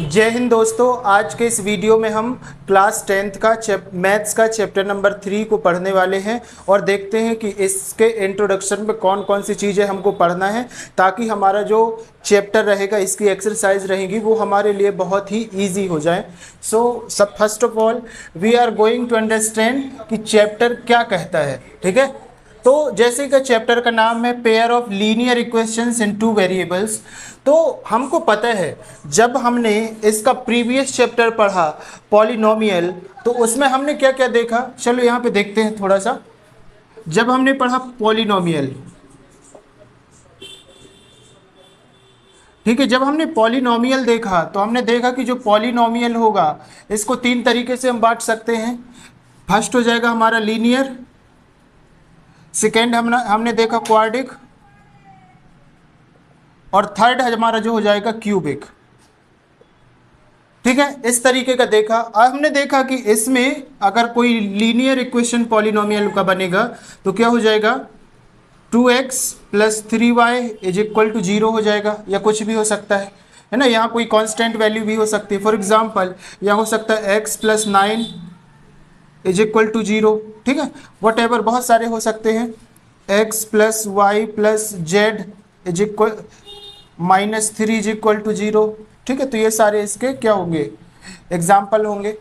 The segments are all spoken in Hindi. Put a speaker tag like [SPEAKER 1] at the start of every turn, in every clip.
[SPEAKER 1] जय हिंद दोस्तों। आज के इस वीडियो में हम क्लास 10th का मैथ्स का चैप्टर नंबर 3 को पढ़ने वाले हैं और देखते हैं कि इसके इंट्रोडक्शन में कौन कौन सी चीज़ें हमको पढ़ना है ताकि हमारा जो चैप्टर रहेगा, इसकी एक्सरसाइज रहेगी, वो हमारे लिए बहुत ही ईजी हो जाए। सब first of all we are going to understand कि चैप्टर क्या कहता है। ठीक है, तो जैसे कि चैप्टर का नाम है pair of linear equations in two variables, तो हमको पता है जब हमने इसका प्रीवियस चैप्टर पढ़ा पॉलिनोमियल, तो उसमें हमने क्या क्या देखा। चलो यहाँ पे देखते हैं थोड़ा सा। जब हमने पढ़ा पॉलिनोमियल, ठीक है, जब हमने पॉलिनोमियल देखा तो हमने देखा कि जो पॉलिनोमियल होगा इसको तीन तरीके से हम बांट सकते हैं। फर्स्ट हो जाएगा हमारा लीनियर, सेकेंड हमने देखा क्वाड्रिक, और थर्ड हमारा जो हो जाएगा क्यूबिक। ठीक है, इस तरीके का देखा। अब हमने देखा कि इसमें अगर कोई लीनियर इक्वेशन पॉलिनोमियल का बनेगा तो क्या हो जाएगा, 2x + 3y = 0 हो जाएगा, या कुछ भी हो सकता है ना। यहाँ कोई कांस्टेंट वैल्यू भी हो सकती है। फॉर एग्जांपल यहाँ हो सकता है x + 9 = 0। ठीक है, वट एवर, बहुत सारे हो सकते हैं। x + y + z -3 = 0। ठीक है, तो ये सारे इसके क्या होंगे, एग्जाम्पल होंगे।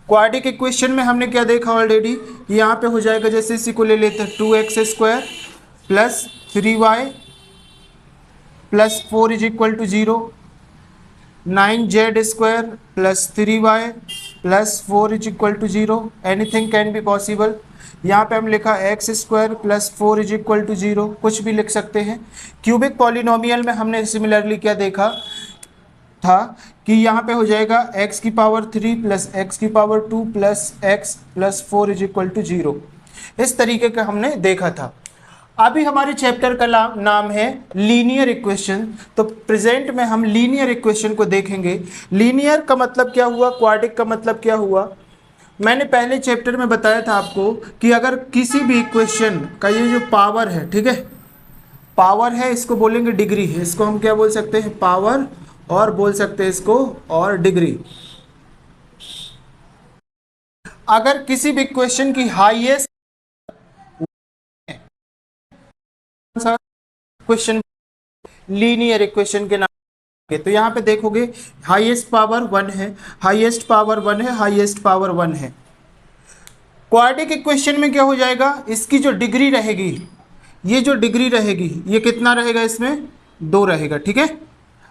[SPEAKER 1] क्वाड्रिक इक्वेशन में हमने क्या देखा ऑलरेडी, यहाँ पे हो जाएगा, जैसे इसी को ले लेते हैं, 2x² + 3y + 4 = 0, 9z² + 3y + 4 = 0। Anything can be possible. यहाँ पे हम लिखा x² + 4 = 0, कुछ भी लिख सकते हैं। क्यूबिक पॉलिनोमियल में हमने सिमिलरली क्या देखा था कि यहाँ पे हो जाएगा x³ + x² + x + 4 = 0। इस तरीके का हमने देखा था। अभी हमारे चैप्टर का नाम है लीनियर इक्वेशन, तो प्रेजेंट में हम लीनियर इक्वेशन को देखेंगे। लीनियर का मतलब क्या हुआ, क्वाड्रिक का मतलब क्या हुआ। मैंने पहले चैप्टर में बताया था आपको कि अगर किसी भी इक्वेशन का ये जो पावर है, ठीक है, पावर है, इसको बोलेंगे डिग्री है। इसको हम क्या बोल सकते हैं, पावर, और बोल सकते हैं इसको और डिग्री। अगर किसी भी इक्वेशन की हाईएस्ट इक्वेशन लीनियर इक्वेशन के नाम, तो यहाँ पे देखोगे हाईएस्ट पावर 1 है, हाईएस्ट पावर 1 है, हाईएस्ट पावर 1 है। क्वाड्रिक इक्वेशन में क्या हो जाएगा, इसकी जो डिग्री रहेगी, ये जो डिग्री रहेगी, ये कितना रहेगा, इसमें 2 रहेगा। ठीक है,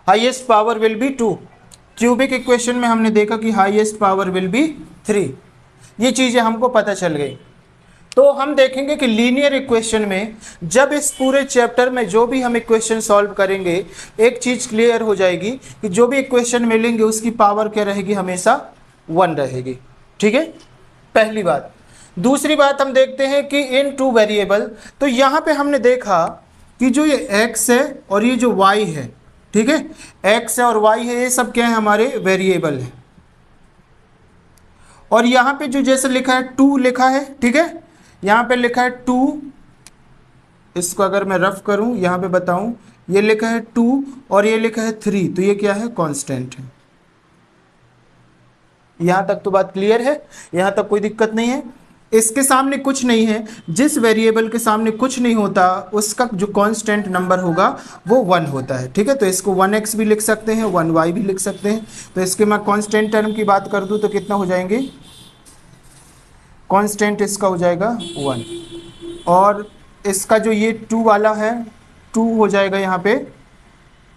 [SPEAKER 1] highest power will be 2। Cubic equation में हमने देखा कि हाईएस्ट पावर विल बी 3। ये चीज़ें हमको पता चल गई। तो हम देखेंगे कि लीनियर इक्वेशन में जब इस पूरे चैप्टर में जो भी हम इक्वेशन सॉल्व करेंगे, एक चीज़ क्लियर हो जाएगी कि जो भी इक्वेशन मिलेंगे उसकी पावर क्या रहेगी, हमेशा 1 रहेगी। ठीक है, पहली बात। दूसरी बात हम देखते हैं कि इन टू वेरिएबल, तो यहाँ पे हमने देखा कि जो ये x है और ये जो y है, ठीक है, x है और y है, ये सब क्या है, हमारे वेरिएबल है। और यहाँ पे जो जैसे लिखा है 2 लिखा है, ठीक है, यहाँ पे लिखा है 2, इसको अगर मैं रफ करूँ यहाँ पे बताऊँ, ये लिखा है 2 और ये लिखा है 3, तो ये क्या है, कांस्टेंट है। यहाँ तक तो बात क्लियर है, यहाँ तक कोई दिक्कत नहीं है। इसके सामने कुछ नहीं है, जिस वेरिएबल के सामने कुछ नहीं होता उसका जो कांस्टेंट नंबर होगा वो 1 होता है। ठीक है, तो इसको 1x भी लिख सकते हैं, 1y भी लिख सकते हैं। तो इसके मैं कांस्टेंट टर्म की बात कर दूं तो कितना हो जाएंगे, कांस्टेंट इसका हो जाएगा 1, और इसका जो ये 2 वाला है, 2 हो जाएगा यहाँ पे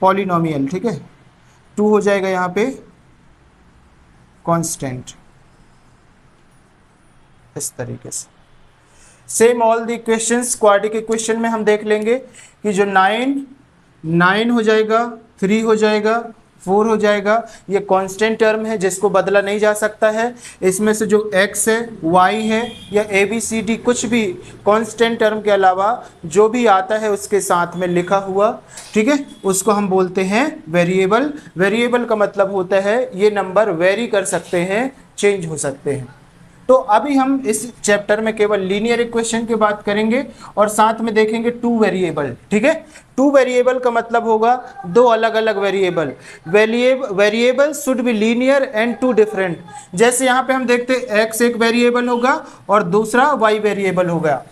[SPEAKER 1] पॉलिनोमियल। ठीक है, 2 हो जाएगा यहाँ पे कांस्टेंट, इस तरीके से। Same all the equations quadric equation में हम देख लेंगे कि जो 9 हो जाएगा, 3 हो जाएगा, 4 हो जाएगा, ये कांस्टेंट टर्म है जिसको बदला नहीं जा सकता है। इसमें से जो x है, y है, या ABCD कुछ भी कांस्टेंट टर्म के अलावा जो भी आता है उसके साथ में लिखा हुआ, ठीक है, उसको हम बोलते हैं वेरिएबल। वेरिएबल का मतलब होता है ये नंबर वेरी कर सकते हैं, चेंज हो सकते हैं। तो अभी हम इस चैप्टर में केवल लीनियर इक्वेशन की बात करेंगे और साथ में देखेंगे टू वेरिएबल। ठीक है, टू वेरिएबल का मतलब होगा दो अलग अलग variable. Variable should be linear and two different. जैसे यहाँ पे हम देखते हैं x एक वेरिएबल होगा और दूसरा y वेरिएबल होगा।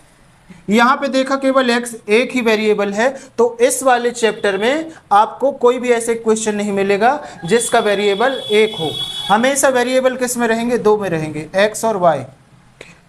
[SPEAKER 1] यहाँ पे देखा केवल x एक ही वेरिएबल है, तो इस वाले चैप्टर में आपको कोई भी ऐसे क्वेश्चन नहीं मिलेगा जिसका वेरिएबल एक हो। हमेशा वेरिएबल किस में रहेंगे? दो में रहेंगे, x और y।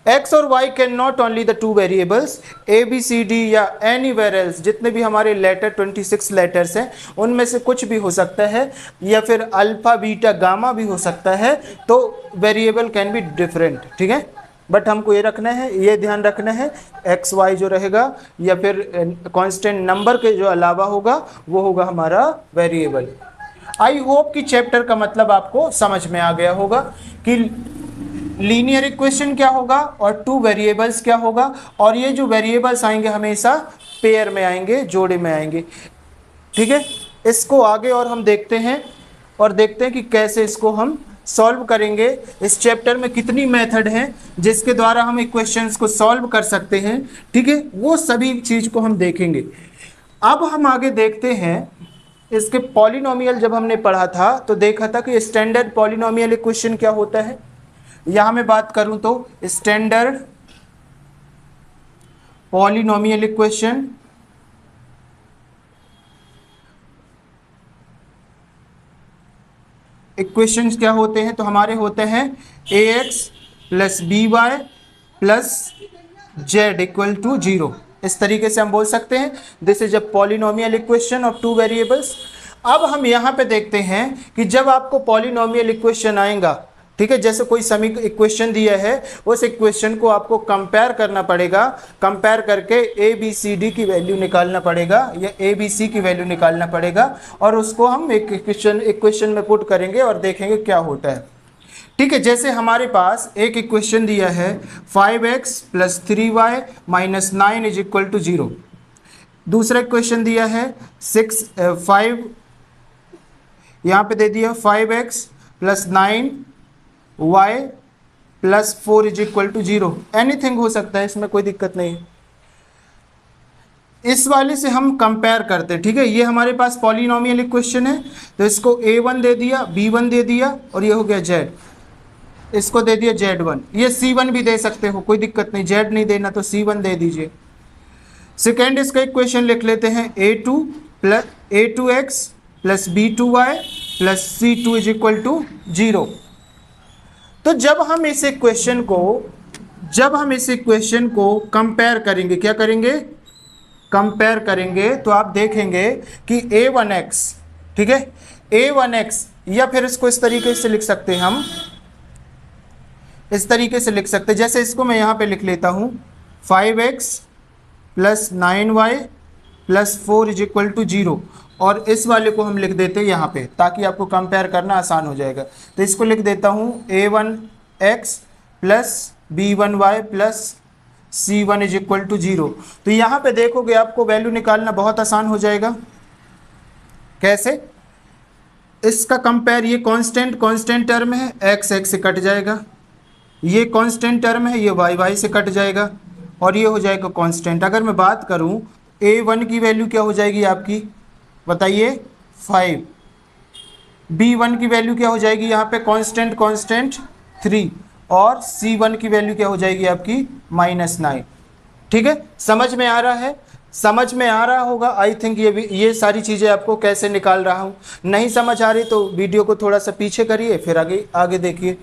[SPEAKER 1] x और y can not only the two variables, A B C D या एनीवेयर एल्स, जितने भी हमारे लेटर 26 लेटर्स हैं उनमें से कुछ भी हो सकता है, या फिर अल्फा बीटा गामा भी हो सकता है, तो वेरिएबल कैन बी डिफरेंट। ठीक है, बट हमको ये रखना है, ये ध्यान रखना है एक्स वाई जो रहेगा या फिर कांस्टेंट नंबर के जो अलावा होगा वो होगा हमारा वेरिएबल। आई होप कि चैप्टर का मतलब आपको समझ में आ गया होगा कि लीनियर इक्वेशन क्या होगा और टू वेरिएबल्स क्या होगा, और ये जो वेरिएबल्स आएंगे हमेशा पेयर में आएंगे, जोड़े में आएंगे। ठीक है, इसको आगे और हम देखते हैं और देखते हैं कि कैसे इसको हम सॉल्व करेंगे। इस चैप्टर में कितनी मेथड हैं जिसके द्वारा हम इक्वेशंस को सॉल्व कर सकते हैं। ठीक है, वो सभी चीज़ को हम देखेंगे। अब हम आगे देखते हैं इसके पॉलिनोमियल। जब हमने पढ़ा था तो देखा था कि स्टैंडर्ड पॉलिनोमियल इक्वेशन क्या होता है। यहाँ मैं बात करूँ तो स्टैंडर्ड पॉलिनोमियल इक्वेशन इक्वेशंस क्या होते हैं, तो हमारे होते हैं ax plus B Y plus Z equal to 0। इस तरीके से हम बोल सकते हैं this is a polynomial equation of two variables. अब हम यहाँ पे देखते हैं कि जब आपको पॉलिनोमियल इक्वेशन आएगा, ठीक है, जैसे कोई इक्वेशन दिया है उस इक्वेशन को आपको कंपेयर करना पड़ेगा। कंपेयर करके ए बी सी डी की वैल्यू निकालना पड़ेगा या ए बी सी की वैल्यू निकालना पड़ेगा, और उसको हम एक इक्वेशन में पुट करेंगे और देखेंगे क्या होता है। ठीक है, जैसे हमारे पास एक इक्वेशन दिया है 5x plus 3y minus 9 is equal to 0। दूसरा इक्वेशन दिया है 5 यहाँ पे दे दिया 5x plus 9y plus 4 is equal to 0। Anything हो सकता है, इसमें कोई दिक्कत नहीं। इस वाले से हम कंपेयर करते हैं। ठीक है, ये हमारे पास पॉलिनोमियल इक्वेशन है, तो इसको a1 दे दिया, b1 दे दिया और ये हो गया z, इसको दे दिया z1। ये c1 भी दे सकते हो, कोई दिक्कत नहीं, z नहीं देना तो c1 दे दीजिए। सेकेंड इसका इक्वेशन लिख लेते हैं a2x plus b2y plus c2 is equal to 0। तो जब हम इस इक्वेशन को कंपेयर करेंगे, क्या करेंगे? कंपेयर करेंगे, तो आप देखेंगे कि a1x, ठीक है, a1x, या फिर इसको इस तरीके से लिख सकते हैं हम, इस तरीके से लिख सकते हैं। जैसे इसको मैं यहाँ पे लिख लेता हूँ 5x plus 9y plus 4 is equal to 0, और इस वाले को हम लिख देते हैं यहाँ पे ताकि आपको कंपेयर करना आसान हो जाएगा। तो इसको लिख देता हूँ a1x plus b1y plus c1 is equal to 0। तो यहाँ पे देखोगे आपको वैल्यू निकालना बहुत आसान हो जाएगा। कैसे? इसका कंपेयर, ये कांस्टेंट टर्म है, x से कट जाएगा, ये कांस्टेंट टर्म है, ये y से कट जाएगा, और ये हो जाएगा कांस्टेंट। अगर मैं बात करूँ a1 की वैल्यू क्या हो जाएगी आपकी, बताइए 5, b1 की वैल्यू क्या हो जाएगी यहाँ पे, कांस्टेंट 3, और c1 की वैल्यू क्या हो जाएगी आपकी -9। ठीक है, समझ में आ रहा है? समझ में आ रहा होगा आई थिंक। ये सारी चीज़ें आपको कैसे निकाल रहा हूँ, नहीं समझ आ रही तो वीडियो को थोड़ा सा पीछे करिए, फिर आगे देखिए।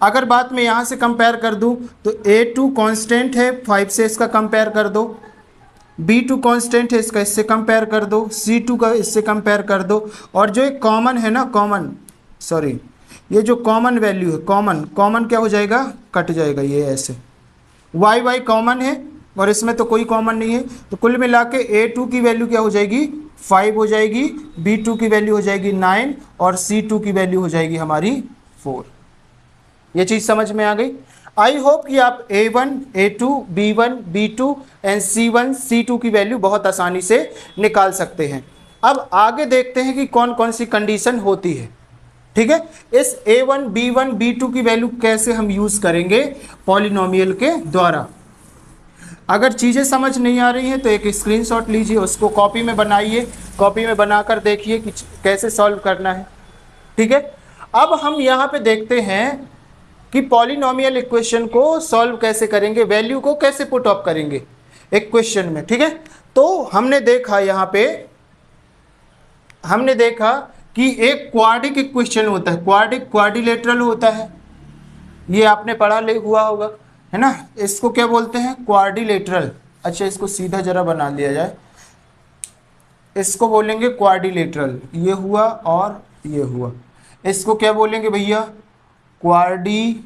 [SPEAKER 1] अगर बात मैं यहाँ से कंपेयर कर दूँ तो a2 कांस्टेंट है, 5 से इसका कंपेयर कर दो, b2 कांस्टेंट है, इसका इससे कंपेयर कर दो, c2 का इससे कंपेयर कर दो, और जो एक कॉमन है ना, ये जो कॉमन वैल्यू है, कॉमन क्या हो जाएगा, कट जाएगा, ये ऐसे y कॉमन है और इसमें तो कोई कॉमन नहीं है। तो कुल मिला के a2 की वैल्यू क्या हो जाएगी, 5 हो जाएगी, b2 की वैल्यू हो जाएगी 9, और c2 की वैल्यू हो जाएगी हमारी 4। ये चीज़ समझ में आ गई। आई होप कि आप a1, a2, b1, b2 and c1, c2 की वैल्यू बहुत आसानी से निकाल सकते हैं। अब आगे देखते हैं कि कौन कौन सी कंडीशन होती है। ठीक है। इस a1 b1 b2 की वैल्यू कैसे हम यूज करेंगे पॉलिनोमियल के द्वारा। अगर चीजें समझ नहीं आ रही हैं तो एक स्क्रीनशॉट लीजिए, उसको कॉपी में बनाइए, कॉपी में बनाकर देखिए कि कैसे सॉल्व करना है। ठीक है। अब हम यहाँ पे देखते हैं कि पॉलिनोमियल इक्वेशन को सॉल्व कैसे करेंगे, वैल्यू को कैसे पुट ऑफ करेंगे इक्वेशन में। ठीक है। तो हमने देखा यहाँ पे, हमने देखा कि एक क्वाड्रिक इक्वेशन होता है, क्वाड्रिलेटरल होता है, ये आपने पढ़ा हुआ होगा, है ना। इसको क्या बोलते हैं, क्वाड्रिलेटरल। अच्छा, इसको सीधा जरा बना लिया जाए, इसको बोलेंगे क्वाड्रिलेटरल। ये हुआ और ये हुआ, इसको क्या बोलेंगे भैया, क्वाड्रिलेटरल।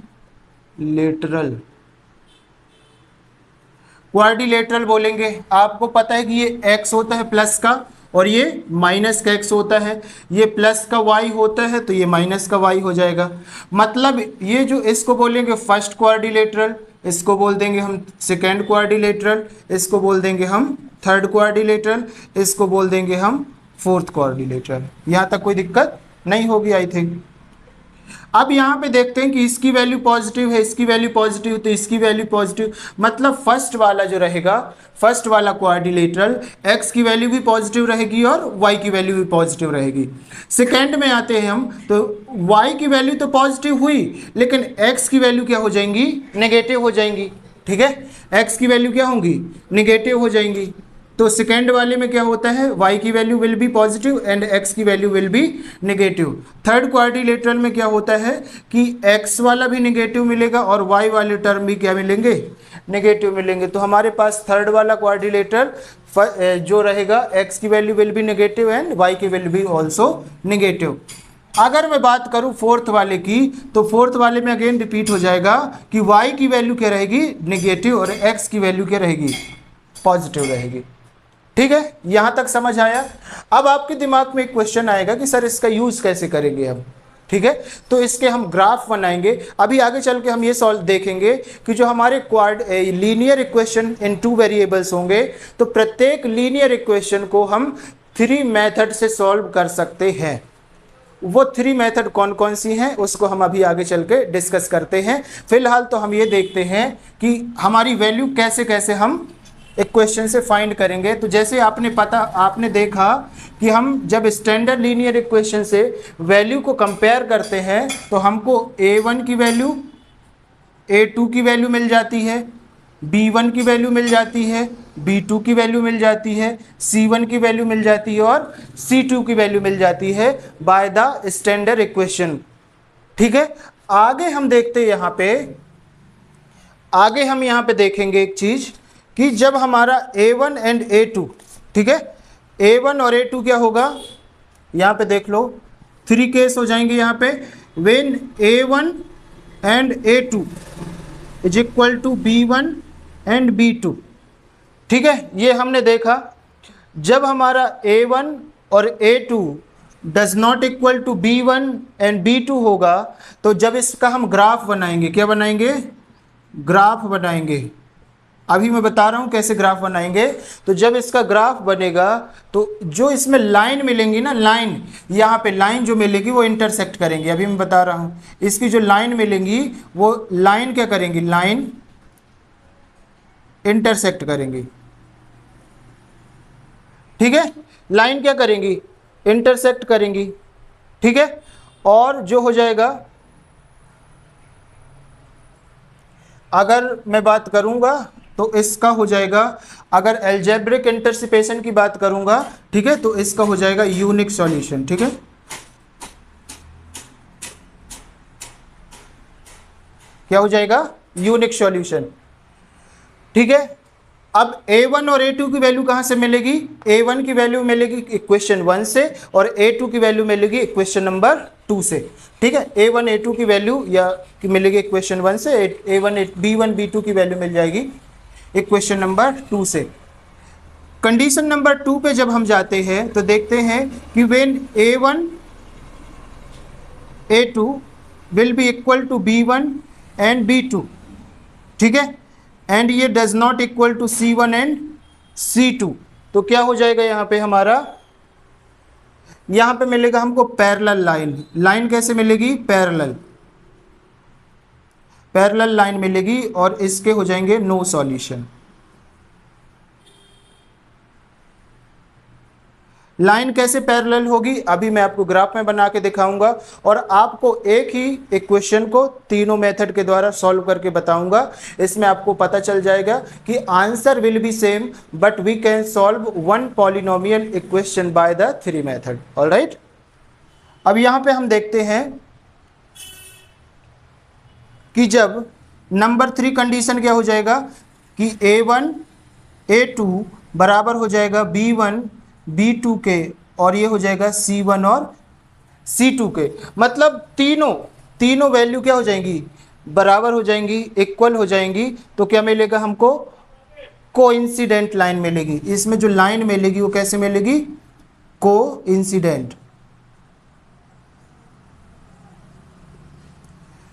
[SPEAKER 1] क्वाड्रिलेटरल बोलेंगे। आपको पता है कि ये x होता है प्लस का और ये माइनस का x होता है, ये प्लस का y होता है तो ये माइनस का y हो जाएगा। मतलब ये जो इसको बोलेंगे फर्स्ट क्वाड्रिलेटरल, इसको बोल देंगे हम सेकेंड क्वाड्रिलेटरल, इसको बोल देंगे हम थर्ड क्वाड्रिलेटरल, इसको बोल देंगे हम फोर्थ क्वाड्रिलेटरल। यहाँ तक कोई दिक्कत नहीं होगी आई थिंक। अब यहाँ पे देखते हैं कि इसकी वैल्यू पॉजिटिव है, इसकी वैल्यू पॉजिटिव, तो इसकी वैल्यू पॉजिटिव, मतलब फर्स्ट वाला जो रहेगा, फर्स्ट वाला क्वाड्रिलेटरल, x की वैल्यू भी पॉजिटिव रहेगी और y की वैल्यू भी पॉजिटिव रहेगी। सेकेंड में आते हैं हम, तो y की वैल्यू तो पॉजिटिव हुई लेकिन x की वैल्यू क्या हो जाएंगी, नेगेटिव हो जाएंगी। ठीक है, x की वैल्यू क्या होंगी, नेगेटिव हो जाएंगी। तो सेकेंड वाले में क्या होता है, y की value will be positive and x की value will be negative. Third quadrilateral में क्या होता है कि x वाला भी नेगेटिव मिलेगा और y वाले टर्म भी क्या मिलेंगे, नेगेटिव मिलेंगे। तो हमारे पास थर्ड वाला क्वाड्रिलेटरल जो रहेगा, x की value will be negative and y की वैल्यू भी ऑल्सो नेगेटिव। अगर मैं बात करूं फोर्थ वाले की, तो फोर्थ वाले में अगेन रिपीट हो जाएगा कि y की वैल्यू क्या रहेगी, नेगेटिव, और x की वैल्यू क्या रहेगी, पॉजिटिव रहेगी। ठीक है, यहां तक समझ आया। अब आपके दिमाग में एक क्वेश्चन आएगा कि सर इसका यूज कैसे करेंगे हम। ठीक है, तो इसके हम ग्राफ बनाएंगे। अभी आगे चल के हम ये सॉल्व देखेंगे कि जो हमारे linear equation in two variables होंगे, तो प्रत्येक लीनियर इक्वेशन को हम 3 मेथड से सॉल्व कर सकते हैं। वो 3 मेथड कौन कौन सी हैं उसको हम अभी आगे चल के डिस्कस करते हैं। फिलहाल तो हम ये देखते हैं कि हमारी वैल्यू कैसे कैसे हम इक्वेशन से फाइंड करेंगे। तो जैसे आपने देखा कि हम जब स्टैंडर्ड लीनियर इक्वेशन से वैल्यू को कंपेयर करते हैं तो हमको a1 की वैल्यू, a2 की वैल्यू मिल जाती है, b1 की वैल्यू मिल जाती है, b2 की वैल्यू मिल जाती है, c1 की वैल्यू मिल जाती है और c2 की वैल्यू मिल जाती है बाय द स्टैंडर्ड इक्वेशन। ठीक है, आगे हम देखते हैं यहाँ पे देखेंगे एक चीज कि जब हमारा a1 एंड a2, ठीक है, a1 और a2 क्या होगा, यहाँ पे देख लो 3 केस हो जाएंगे यहाँ पे। When a1 and a2 is equal to b1 and b2। ठीक है, ये हमने देखा। जब हमारा a1 और a2 does not equal to b1 and b2 होगा, तो जब इसका हम ग्राफ बनाएंगे, क्या बनाएंगे, ग्राफ बनाएंगे। अभी मैं बता रहा हूँ कैसे ग्राफ बनाएंगे। तो जब इसका ग्राफ बनेगा तो जो इसमें लाइन मिलेंगी ना, लाइन, यहाँ पे लाइन जो मिलेगी वो इंटरसेक्ट करेंगी। अभी मैं बता रहा हूँ, इसकी जो लाइन मिलेंगी वो लाइन क्या करेंगी, लाइन इंटरसेक्ट करेंगी। ठीक है, लाइन क्या करेंगी, इंटरसेक्ट करेंगी। ठीक है, और जो हो जाएगा, अगर मैं बात करूंगा तो इसका हो जाएगा, अगर अलजेब्रिक इंटरसिपेशन की बात करूंगा, ठीक है, तो इसका हो जाएगा यूनिक सॉल्यूशन। ठीक है, क्या हो जाएगा, यूनिक सॉल्यूशन। ठीक है, अब a1 और a2 की वैल्यू कहां से मिलेगी, a1 की वैल्यू मिलेगी इक्वेशन 1 से और a2 की वैल्यू मिलेगी इक्वेशन नंबर 2 से। ठीक है, a1 a2 की वैल्यू या मिलेगी इक्वेशन 1 से, a1 b1 b2 की वैल्यू मिल जाएगी इक्वेशन नंबर 2 से। कंडीशन नंबर 2 पे जब हम जाते हैं तो देखते हैं कि when a1 a2 will be equal to b1 and b2, ठीक है, एंड ये does not equal to c1 and c2, तो क्या हो जाएगा यहाँ पे हमारा, यहाँ पे मिलेगा हमको पैरेलल लाइन। लाइन कैसे मिलेगी? पैरेलल, पैरेलल लाइन मिलेगी और इसके हो जाएंगे नो सॉल्यूशन। लाइन कैसे पैरेलल होगी अभी मैं आपको ग्राफ में बना के दिखाऊंगा और आपको एक ही इक्वेशन को तीनों मेथड के द्वारा सॉल्व करके बताऊंगा। इसमें आपको पता चल जाएगा कि answer will be same but we can solve one polynomial equation by the three method. Alright, अब यहां पे हम देखते हैं कि जब नंबर 3 कंडीशन क्या हो जाएगा कि A1 A2 बराबर हो जाएगा B1 B2 के और ये हो जाएगा C1 और C2 के, मतलब तीनों वैल्यू क्या हो जाएंगी? बराबर हो जाएंगी, इक्वल हो जाएंगी। तो क्या मिलेगा हमको? कोइंसिडेंट लाइन मिलेगी। इसमें जो लाइन मिलेगी वो कैसे मिलेगी? कोइंसिडेंट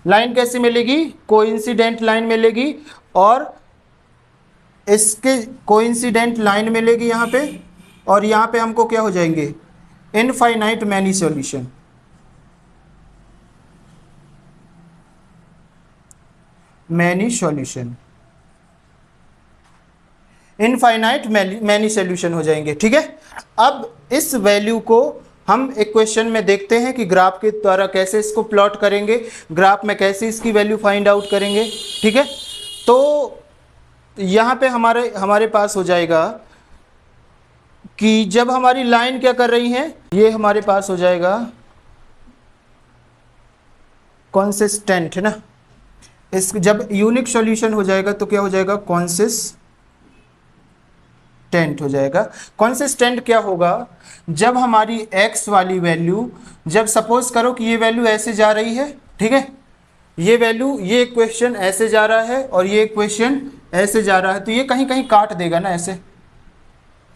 [SPEAKER 1] लाइन कैसे मिलेगी? कोइंसिडेंट लाइन मिलेगी और इसके कोइंसिडेंट लाइन मिलेगी यहाँ पे और यहाँ पे हमको क्या हो जाएंगे? Infinite many solution. Many solution, infinite many solution हो जाएंगे। ठीक है, अब इस वैल्यू को हम इक्वेशन में देखते हैं कि ग्राफ के द्वारा कैसे इसको प्लॉट करेंगे, ग्राफ में कैसे इसकी वैल्यू फाइंड आउट करेंगे। ठीक है, तो यहाँ पे हमारे पास हो जाएगा कि जब हमारी लाइन क्या कर रही है, ये हमारे पास हो जाएगा कॉन्सिस्टेंट, है ना। इस जब यूनिक सॉल्यूशन हो जाएगा तो क्या हो जाएगा? कॉन्सिस्टेंट हो जाएगा। कॉन्सिस्टेंट क्या होगा? जब हमारी x वाली वैल्यू, जब सपोज करो कि ये वैल्यू ऐसे जा रही है, ठीक है, ये वैल्यू, ये इक्वेशन ऐसे जा रहा है और ये इक्वेशन ऐसे जा रहा है, तो ये कहीं कहीं काट देगा ना ऐसे,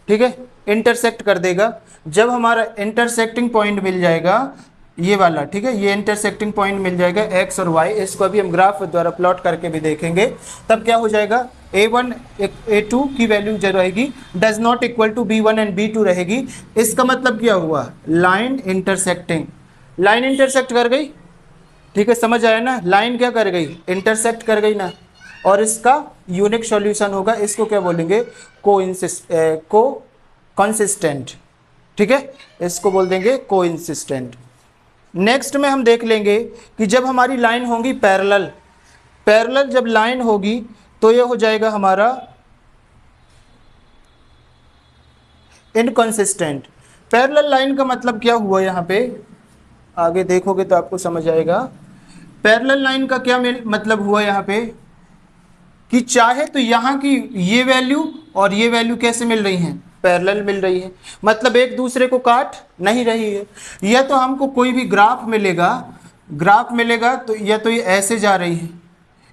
[SPEAKER 1] ठीक है, इंटरसेक्ट कर देगा। जब हमारा इंटरसेक्टिंग पॉइंट मिल जाएगा ये वाला, ठीक है, ये इंटरसेक्टिंग पॉइंट मिल जाएगा x और y, इसको अभी हम ग्राफ द्वारा प्लॉट करके भी देखेंगे। तब क्या हो जाएगा? A1 A2 की वैल्यू जो रहेगी does not equal to B1 and B2 रहेगी। इसका मतलब क्या हुआ? लाइन इंटरसेक्टिंग, लाइन इंटरसेक्ट कर गई। ठीक है, समझ आया ना? लाइन क्या कर गई? इंटरसेक्ट कर गई ना, और इसका यूनिक सॉल्यूशन होगा। इसको क्या बोलेंगे? कॉन्सिस्टेंट। ठीक है, इसको बोल देंगे कोइंसिस्टेंट। नेक्स्ट में हम देख लेंगे कि जब हमारी लाइन होगी पैरेलल, पैरेलल जब लाइन होगी तो ये हो जाएगा हमारा इनकंसिस्टेंट। पैरेलल लाइन का मतलब क्या हुआ? यहाँ पे आगे देखोगे तो आपको समझ आएगा। पैरेलल लाइन का क्या मतलब हुआ यहाँ पे कि चाहे तो यहाँ की ये वैल्यू और ये वैल्यू कैसे मिल रही हैं? पैरेलल मिल रही है, मतलब एक दूसरे को काट नहीं रही है। या तो हमको कोई भी ग्राफ मिलेगा तो या तो ये ऐसे जा रही है,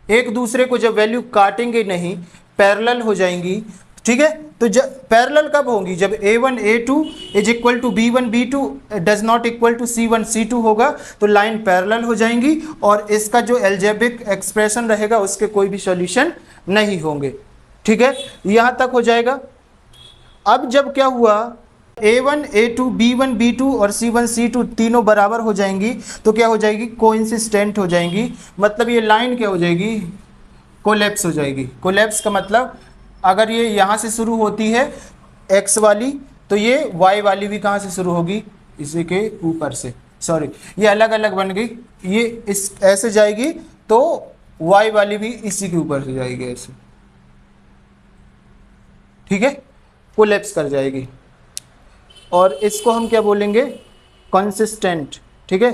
[SPEAKER 1] एक दूसरे को जब वैल्यू काटेंगे नहीं, पैरेलल हो जाएंगी। ठीक है, तो जब पैरेलल कब होंगी? जब A1 A2 is equal to B1 B2 does not equal to C1 C2 होगा, तो लाइन पैरेलल हो जाएंगी और इसका जो एल्जेब्रिक एक्सप्रेशन रहेगा उसके कोई भी सॉल्यूशन नहीं होंगे। ठीक है, यहाँ तक हो जाएगा। अब जब क्या हुआ? A1 A2 B1 B2 और C1 C2 तीनों बराबर हो जाएंगी तो क्या हो जाएगी? कोइंसिस्टेंट हो जाएंगी। मतलब ये लाइन क्या हो जाएगी? कोलैप्स हो जाएगी। कोलैप्स का मतलब अगर ये यहाँ से शुरू होती है x वाली, तो ये y वाली भी कहाँ से शुरू होगी? इसी के ऊपर से, सॉरी ये अलग अलग बन गई, ये इस ऐसे जाएगी तो y वाली भी इसी के ऊपर से जाएगी ऐसे। ठीक है, कोलैप्स कर जाएगी और इसको हम क्या बोलेंगे? कंसिस्टेंट। ठीक है,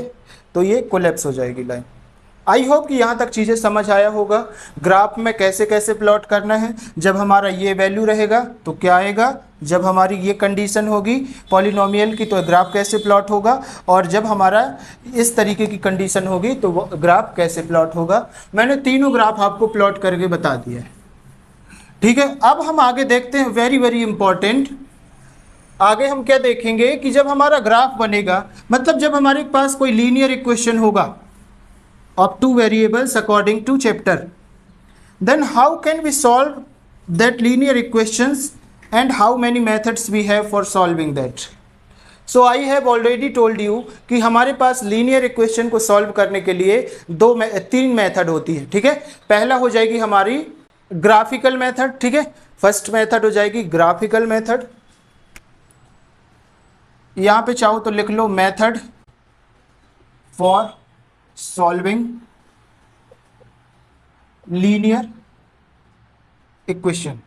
[SPEAKER 1] तो ये कोलैप्स हो जाएगी लाइन। आई होप कि यहाँ तक चीज़ें समझ आया होगा। ग्राफ में कैसे कैसे प्लॉट करना है, जब हमारा ये वैल्यू रहेगा तो क्या आएगा, जब हमारी ये कंडीशन होगी पॉलिनोमियल की तो ग्राफ कैसे प्लॉट होगा, और जब हमारा इस तरीके की कंडीशन होगी तो वो ग्राफ कैसे प्लॉट होगा। मैंने तीनों ग्राफ आपको प्लॉट करके बता दिया है। ठीक है, अब हम आगे देखते हैं, वेरी वेरी इंपॉर्टेंट। आगे हम क्या देखेंगे कि जब हमारा ग्राफ बनेगा, मतलब जब हमारे पास कोई लीनियर इक्वेशन होगा of two variables according to chapter, then how can we solve that linear equations and how many methods we have for solving that. So I have already told you कि हमारे पास लीनियर इक्वेशन को सॉल्व करने के लिए तीन मेथड होती है, ठीक है। पहला हो जाएगी हमारी ग्राफिकल मेथड, ठीक है। फर्स्ट मेथड हो जाएगी ग्राफिकल मेथड, यहां पे चाहो तो लिख लो method for solving linear equation.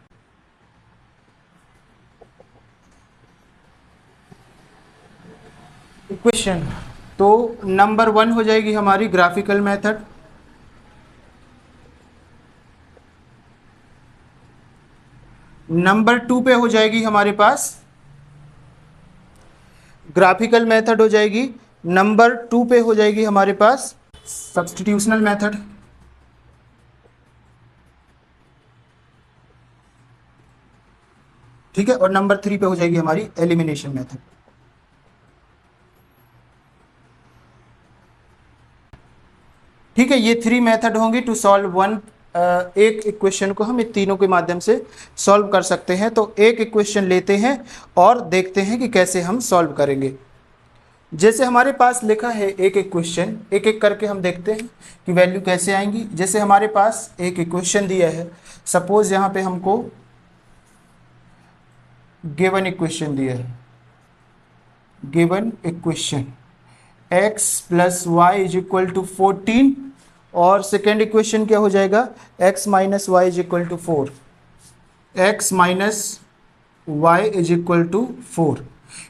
[SPEAKER 1] Equation तो नंबर 1 हो जाएगी हमारी ग्राफिकल मेथड, नंबर 2 पे हो जाएगी हमारे पास ग्राफिकल मेथड हो जाएगी, नंबर 2 पे हो जाएगी हमारे पास सब्स्टिट्यूशनल मेथड, ठीक है। और नंबर 3 पे हो जाएगी हमारी एलिमिनेशन मेथड। ठीक है, ये 3 मेथड होंगी टू सॉल्व एक इक्वेशन को हम इन तीनों के माध्यम से सॉल्व कर सकते हैं। तो एक इक्वेशन लेते हैं और देखते हैं कि कैसे हम सॉल्व करेंगे। जैसे हमारे पास लिखा है एक इक्वेशन, एक एक करके हम देखते हैं कि वैल्यू कैसे आएंगी। जैसे हमारे पास एक इक्वेशन दिया है, सपोज यहाँ पे हमको गिवन इक्वेशन दिया है, given equation x plus Y is equal to 14 और सेकेंड इक्वेशन क्या हो जाएगा x minus Y is equal to 4, x minus Y is equal to 4,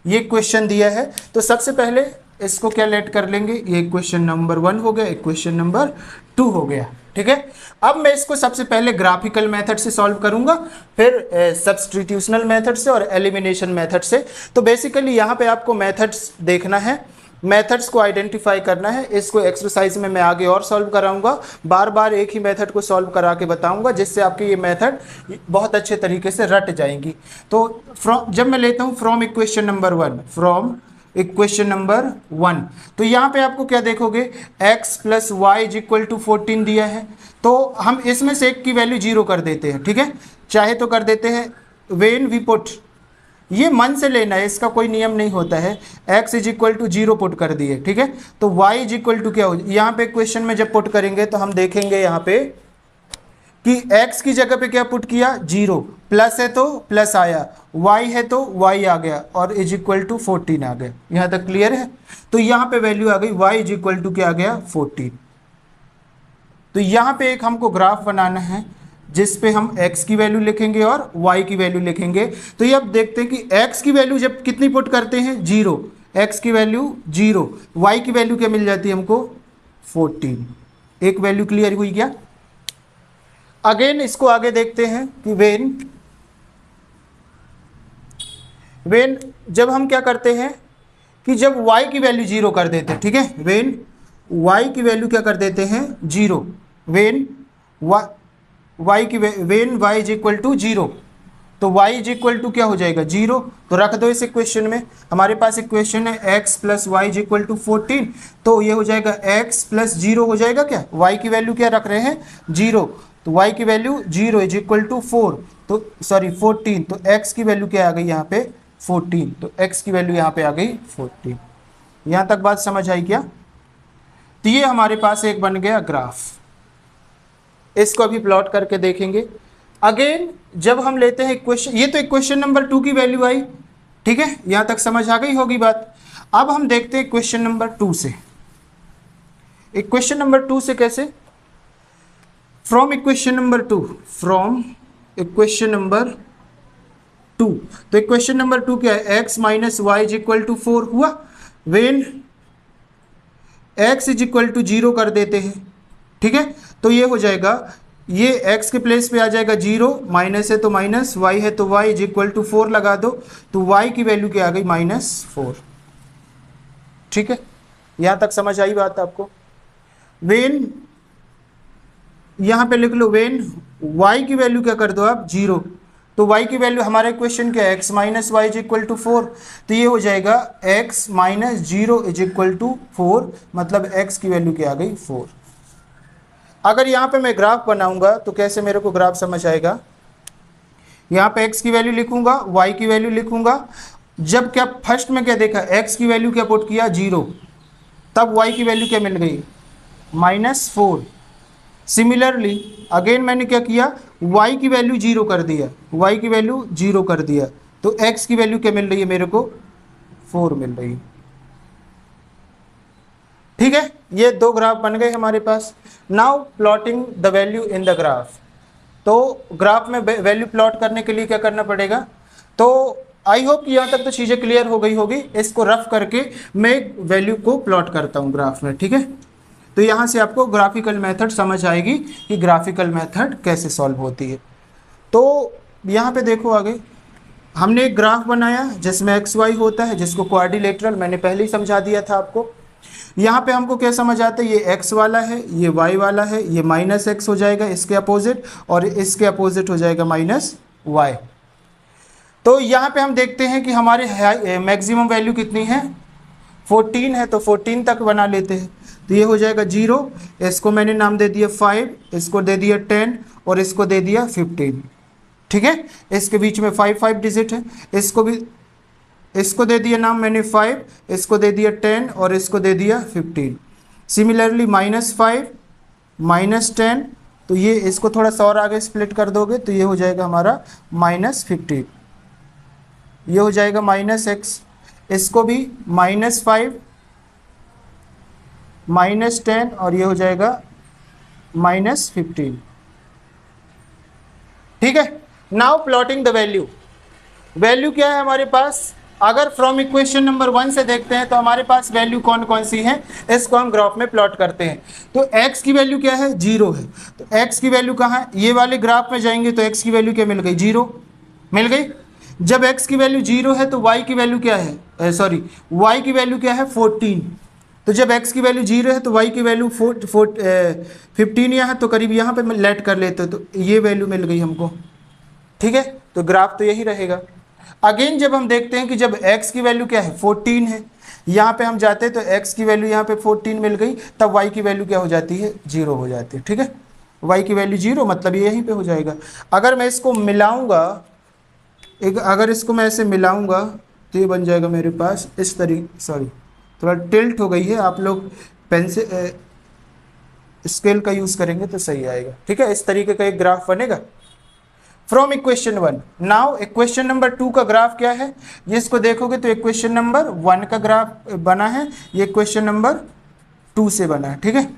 [SPEAKER 1] ये इक्वेशन दिया है। तो सबसे पहले इसको क्या लेट कर लेंगे, ये इक्वेशन नंबर 1 हो गया, इक्वेशन नंबर 2 हो गया, ठीक है। अब मैं इसको सबसे पहले ग्राफिकल मेथड से सॉल्व करूंगा, फिर सब्स्टिट्यूशनल मेथड से और एलिमिनेशन मेथड से। तो बेसिकली यहाँ पे आपको मेथड्स देखना है, मेथड्स को आइडेंटिफाई करना है। इसको एक्सरसाइज में मैं आगे और सॉल्व कराऊंगा, बार बार एक ही मेथड को सॉल्व करा के बताऊंगा, जिससे आपकी ये मेथड बहुत अच्छे तरीके से रट जाएंगी। तो जब मैं लेता हूँ from equation number 1, from equation number 1, तो यहाँ पे आपको क्या देखोगे x plus Y is equal to 14 दिया है। तो हम इसमें से एक की वैल्यू 0 कर देते हैं, ठीक है, चाहे तो कर देते हैं वेन वी पुट, ये मन से लेना है, इसका कोई नियम नहीं होता है। x is equal to 0 put कर दिए, ठीक है। तो y इज इक्वल टू क्या हो, यहाँ पे क्वेश्चन में जब पुट करेंगे तो हम देखेंगे यहाँ पे कि x की जगह पे क्या पुट किया 0, प्लस है तो प्लस आया, y है तो y आ गया और इज इक्वल टू 14 आ गया। यहाँ तक क्लियर है। तो यहाँ पे वैल्यू आ गई y इज इक्वल टू क्या आ गया 14। तो यहाँ पे एक हमको ग्राफ बनाना है जिस पे हम x की वैल्यू लिखेंगे और y की वैल्यू लिखेंगे। तो ये अब देखते हैं कि x की वैल्यू जब कितनी पुट करते हैं 0, x की वैल्यू 0, y की वैल्यू क्या मिल जाती है हमको 14। एक वैल्यू क्लियर हुई क्या। अगेन इसको आगे देखते हैं कि वेन जब हम क्या करते हैं कि जब y की वैल्यू 0 कर देते हैं, ठीक है, वेन y की वैल्यू क्या कर देते हैं 0, वेन y की when y is equal to 0, तो y इज इक्वल टू क्या हो जाएगा 0। तो रख दो इस इक्वेशन में, हमारे पास इक्वेशन है x plus Y is equal to 14, तो ये हो जाएगा x प्लस 0 हो जाएगा क्या, y की वैल्यू क्या रख रहे हैं 0, तो y की वैल्यू 0 इज इक्वल टू 4, तो सॉरी 14, तो x की वैल्यू क्या आ गई यहाँ पे 14, तो x की वैल्यू यहाँ पे आ गई 14। यहाँ तक बात समझ आई क्या। तो ये हमारे पास एक बन गया ग्राफ, इसको अभी प्लॉट करके देखेंगे। अगेन जब हम लेते हैं इक्वेशन, ये तो इक्वेशन नंबर 2 की वैल्यू आई, ठीक है, यहां तक समझ आ गई होगी बात। अब हम देखते हैं इक्वेशन नंबर 2 से। इक्वेशन नंबर 2 से कैसे, from equation number 2, from equation number 2, तो इक्वेशन नंबर 2 क्या है, x minus Y is equal to 4 हुआ, when x is equal to 0 कर देते हैं, ठीक है। तो ये हो जाएगा, ये x के प्लेस पे आ जाएगा 0, माइनस है तो माइनस, y है तो y इज इक्वल टू 4 लगा दो, तो y की वैल्यू क्या आ गई -4, ठीक है। यहां तक समझ आई बात आपको। वेन यहां पे लिख लो, वेन y की वैल्यू क्या कर दो आप 0, तो y की वैल्यू हमारा इक्वेशन क्या है x minus Y is equal to 4, तो ये हो जाएगा x minus 0 is equal to 4, मतलब x की वैल्यू क्या आ गई 4। अगर यहाँ पे मैं ग्राफ बनाऊंगा तो कैसे मेरे को ग्राफ समझ आएगा, यहाँ पे x की वैल्यू लिखूंगा, y की वैल्यू लिखूंगा जब क्या फर्स्ट में क्या देखा, x की वैल्यू क्या पुट किया 0, तब y की वैल्यू क्या मिल गई -4। सिमिलरली अगेन मैंने क्या किया, y की वैल्यू 0 कर दिया, y की वैल्यू 0 कर दिया, तो x की वैल्यू क्या मिल रही है मेरे को 4 मिल रही है। ठीक है, ये दो ग्राफ बन गए हमारे पास। Now plotting the value in the graph. तो ग्राफ में वैल्यू प्लॉट करने के लिए क्या करना पड़ेगा, तो आई होप कि यहाँ तक तो चीज़ें क्लियर हो गई होगी। इसको रफ करके मैं वैल्यू को प्लॉट करता हूँ ग्राफ में। ठीक है, तो यहाँ से आपको ग्राफिकल मेथड समझ आएगी कि ग्राफिकल मेथड कैसे सॉल्व होती है। तो यहाँ पे देखो आगे हमने एक ग्राफ बनाया जिसमें एक्स वाई होता है, जिसको क्वाड्रिलेटरल मैंने पहले ही समझा दिया था आपको। यहाँ पे हमको क्या समझ आता है, ये x वाला है, ये y वाला है, ये -x हो जाएगा इसके अपोजिट, और इसके अपोजिट हो जाएगा -y। तो यहाँ पे हम देखते हैं कि हमारे मैक्सिमम वैल्यू कितनी है 14 है, तो 14 तक बना लेते हैं। तो ये हो जाएगा 0, इसको मैंने नाम दे दिया 5, इसको दे दिया 10 और इसको दे दिया 15। ठीक है, इसके बीच में 5 डिजिट है, इसको दे दिया नाम मैंने 5, इसको दे दिया 10 और इसको दे दिया 15। सिमिलरली -5 -10, तो ये इसको थोड़ा सा और आगे स्प्लिट कर दोगे तो ये हो जाएगा हमारा -15, ये हो जाएगा -x, इसको भी -5 -10 और ये हो जाएगा -15। ठीक है, now plotting the value. Value क्या है हमारे पास, अगर फ्रॉम इक्वेशन नंबर 1 से देखते हैं तो हमारे पास वैल्यू कौन कौन सी है, इसको हम ग्राफ में प्लॉट करते हैं। तो x की वैल्यू क्या है 0 है, तो x की वैल्यू कहाँ है, ये वाले ग्राफ में जाएंगे तो x की वैल्यू क्या मिल गई 0 मिल गई। जब x की वैल्यू 0 है तो y की वैल्यू क्या है, y की वैल्यू क्या है 14। तो जब x की वैल्यू 0 है तो y की वैल्यू 15 यहाँ है, तो करीब यहाँ पे लेट कर लेते तो ये वैल्यू मिल गई हमको। ठीक है, तो ग्राफ तो यही रहेगा। अगेन जब हम देखते हैं कि जब x की वैल्यू क्या है 14 है, यहाँ पे हम जाते हैं तो x की वैल्यू यहाँ पे 14 मिल गई, तब y की वैल्यू क्या हो जाती है 0 हो जाती है। ठीक है, y की वैल्यू 0 मतलब ये यहीं पे हो जाएगा। अगर मैं इसको मिलाऊंगा, अगर इसको मैं ऐसे मिलाऊंगा तो ये बन जाएगा मेरे पास इस तरीके, सॉरी थोड़ा टिल्ट हो गई है, आप लोग पेन से स्केल का यूज़ करेंगे तो सही आएगा। ठीक है, इस तरीके का एक ग्राफ बनेगा from equation 1। Now equation number 2 का ग्राफ क्या है, जिसको देखोगे तो इक्वेशन नंबर 1 का ग्राफ बना है, ये इक्वेशन नंबर 2 से बना है। ठीक है,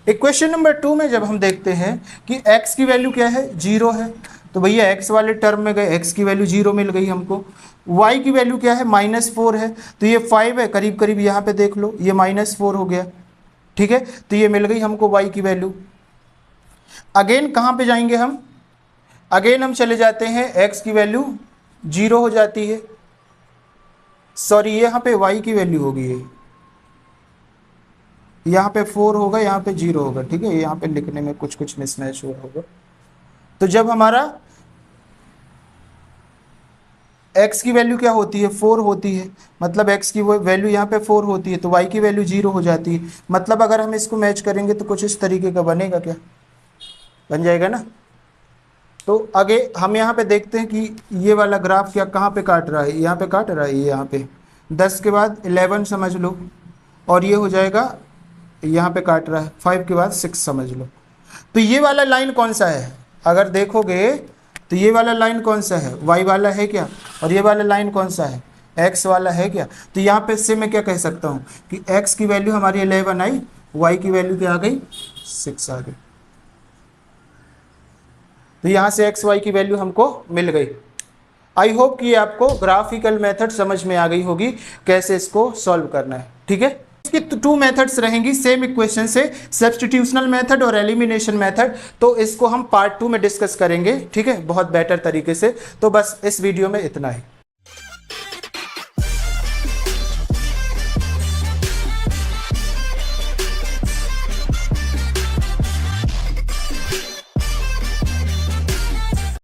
[SPEAKER 1] इक्वेशन नंबर 2 में जब हम देखते हैं कि x की वैल्यू क्या है 0 है, तो भैया x वाले टर्म में गए, x की वैल्यू 0 मिल गई हमको। y की वैल्यू क्या है -4 है, तो ये 5 है, करीब करीब यहाँ पे देख लो ये -4 हो गया। ठीक है, तो ये मिल गई हमको y की वैल्यू। अगेन कहाँ पे जाएंगे हम, अगेन हम चले जाते हैं x की वैल्यू 0 हो जाती है, सॉरी यहाँ पे y की वैल्यू होगी, यहाँ पे 4 होगा, यहाँ पे 0 होगा। ठीक है, यहाँ पे लिखने में कुछ मिसमैच हुआ होगा। तो जब हमारा x की वैल्यू क्या होती है 4 होती है, मतलब x की वैल्यू यहाँ पे 4 होती है, तो y की वैल्यू 0 हो जाती है। मतलब अगर हम इसको मैच करेंगे तो कुछ इस तरीके का बनेगा, क्या बन जाएगा ना। तो आगे हम यहाँ पे देखते हैं कि ये वाला ग्राफ क्या कहाँ पे काट रहा है, यहाँ पे काट रहा है, ये यहाँ पे 10 के बाद 11 समझ लो, और ये हो जाएगा यहाँ पे काट रहा है 5 के बाद 6 समझ लो। तो ये वाला लाइन कौन सा है, अगर देखोगे तो ये वाला लाइन कौन सा है, y वाला है क्या, और ये वाला लाइन कौन सा है x वाला है क्या। तो यहाँ पे इससे मैं क्या कह सकता हूँ कि x की वैल्यू हमारी 11 आई, y की वैल्यू क्या आ गई 6 आ गई। तो यहाँ से एक्स वाई की वैल्यू हमको मिल गई। आई होप कि आपको ग्राफिकल मेथड समझ में आ गई होगी कैसे इसको सॉल्व करना है। ठीक है, इसकी 2 मेथड्स रहेंगी सेम इक्वेशन से, सब्स्टिट्यूशनल मेथड और एलिमिनेशन मेथड। तो इसको हम पार्ट 2 में डिस्कस करेंगे। ठीक है, बहुत बेटर तरीके से। तो बस इस वीडियो में इतना ही।